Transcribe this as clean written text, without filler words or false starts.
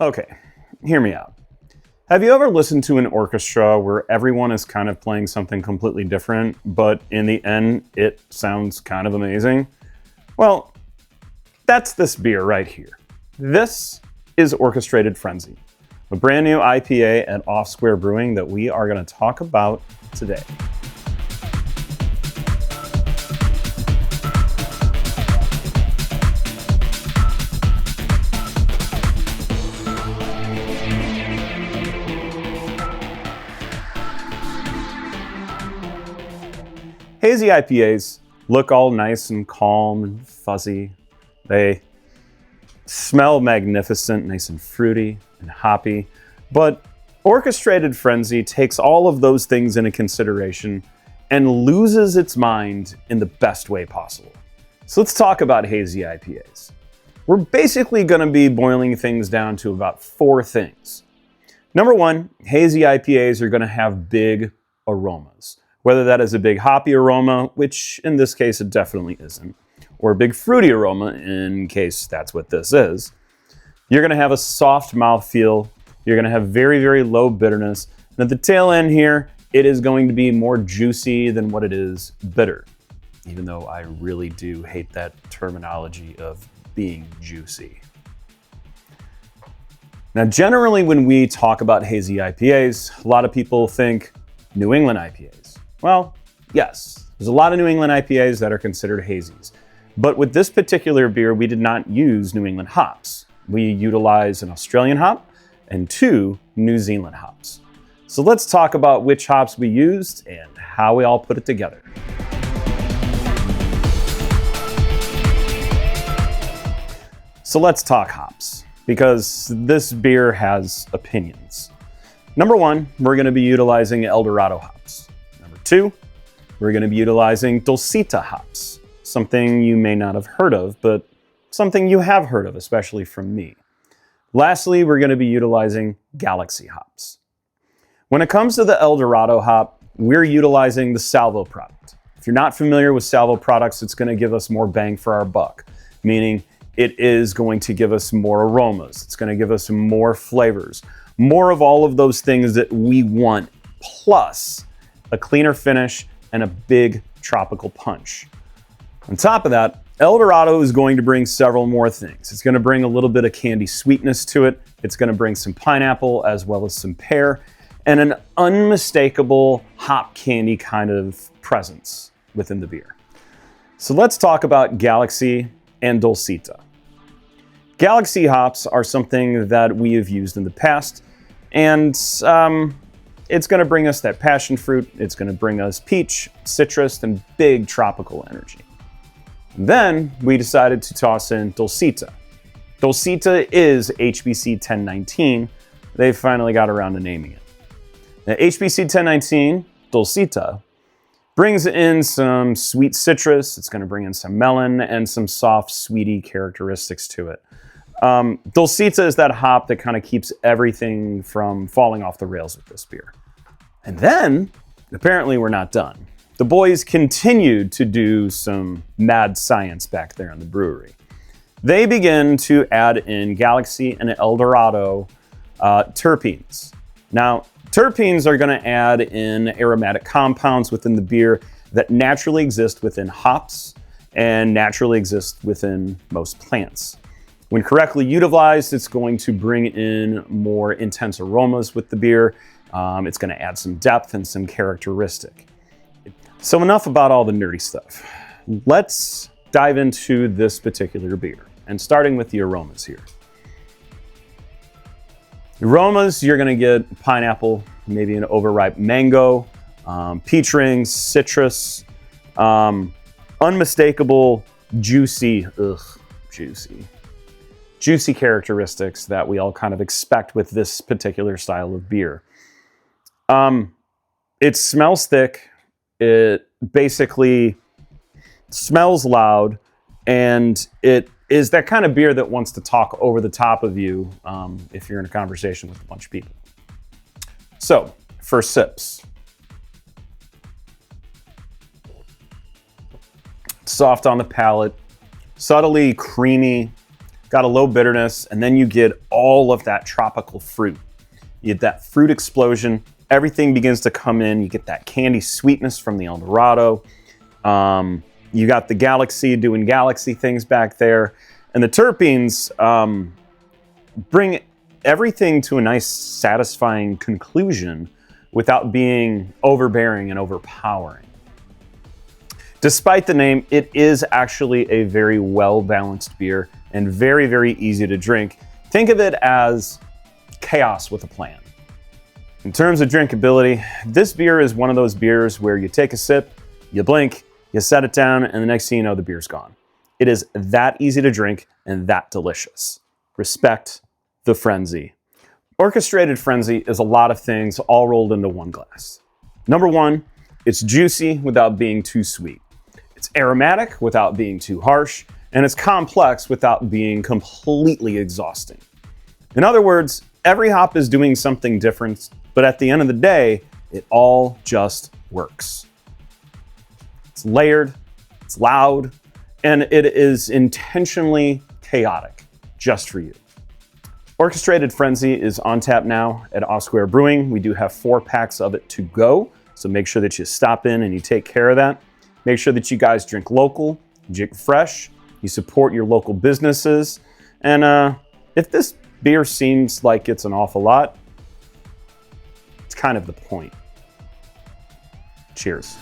Okay, hear me out. Have you ever listened to an orchestra where everyone is kind of playing something completely different, but in the end, it sounds kind of amazing? Well, that's this beer right here. This is Orchestrated Frenzy, a brand new IPA at Off Square Brewing that we are going to talk about today. Hazy IPAs look all nice and calm and fuzzy. They smell magnificent, nice and fruity and hoppy. But Orchestrated Frenzy takes all of those things into consideration and loses its mind in the best way possible. So let's talk about Hazy IPAs. We're basically going to be boiling things down to about 4 things. Number 1, Hazy IPAs are going to have big aromas. Whether that is a big hoppy aroma, which in this case it definitely isn't, or a big fruity aroma, in case that's what this is, you're going to have a soft mouthfeel. You're going to have very, very low bitterness. And at the tail end here, it is going to be more juicy than what it is bitter, even though I really do hate that terminology of being juicy. Now, generally when we talk about hazy IPAs, a lot of people think New England IPAs. Well, yes, there's a lot of New England IPAs that are considered hazies. But with this particular beer, we did not use New England hops. We utilized an Australian hop and 2 New Zealand hops. So let's talk about which hops we used and how we all put it together. So let's talk hops, because this beer has opinions. Number 1, we're going to be utilizing Dorado hops. 2, we're going to be utilizing Dolcita hops, something you may not have heard of, but something you have heard of, especially from me. Lastly, we're going to be utilizing Galaxy hops. When it comes to the Dorado hop, we're utilizing the Salvo product. If you're not familiar with Salvo products, it's going to give us more bang for our buck, meaning it is going to give us more aromas. It's going to give us more flavors, more of all of those things that we want, plus a cleaner finish, and a big tropical punch. On top of that, Dorado is going to bring several more things. It's going to bring a little bit of candy sweetness to it. It's going to bring some pineapple as well as some pear, and an unmistakable hop candy kind of presence within the beer. So let's talk about Galaxy and Dolcita. Galaxy hops are something that we have used in the past, and it's going to bring us that passion fruit. It's going to bring us peach, citrus, and big tropical energy. And then we decided to toss in Dolcita. Dolcita is HBC 1019. They finally got around to naming it. Now, HBC 1019, Dolcita, brings in some sweet citrus. It's going to bring in some melon and some soft, sweety characteristics to it. Dolcita is that hop that kind of keeps everything from falling off the rails with this beer. And then, apparently we're not done. The boys continued to do some mad science back there in the brewery. They begin to add in Galaxy and Dorado terpenes. Now, terpenes are going to add in aromatic compounds within the beer that naturally exist within hops and naturally exist within most plants. When correctly utilized, it's going to bring in more intense aromas with the beer. It's going to add some depth and some characteristic. So enough about all the nerdy stuff. Let's dive into this particular beer, and starting with the aromas here. Aromas, you're going to get pineapple, maybe an overripe mango, peach rings, citrus, unmistakable juicy characteristics that we all kind of expect with this particular style of beer. It smells thick. It basically smells loud, and it is that kind of beer that wants to talk over the top of you if you're in a conversation with a bunch of people. So, first sips. Soft on the palate, subtly creamy, got a low bitterness, and then you get all of that tropical fruit. You get that fruit explosion. Everything begins to come in. You get that candy sweetness from the El Dorado. You got the Galaxy doing Galaxy things back there. And the terpenes bring everything to a nice, satisfying conclusion without being overbearing and overpowering. Despite the name, it is actually a very well-balanced beer and very, very easy to drink. Think of it as chaos with a plan. In terms of drinkability, this beer is one of those beers where you take a sip, you blink, you set it down, and the next thing you know, the beer's gone. It is that easy to drink and that delicious. Respect the Frenzy. Orchestrated Frenzy is a lot of things all rolled into one glass. Number one, it's juicy without being too sweet. It's aromatic without being too harsh, and it's complex without being completely exhausting. In other words, every hop is doing something different, but at the end of the day, it all just works. It's layered, it's loud, and it is intentionally chaotic, just for you. Orchestrated Frenzy is on tap now at Off Square Brewing. We do have 4 packs of it to go, so make sure that you stop in and you take care of that. Make sure that you guys drink local, drink fresh, you support your local businesses, and if this beer seems like it's an awful lot, it's kind of the point. Cheers.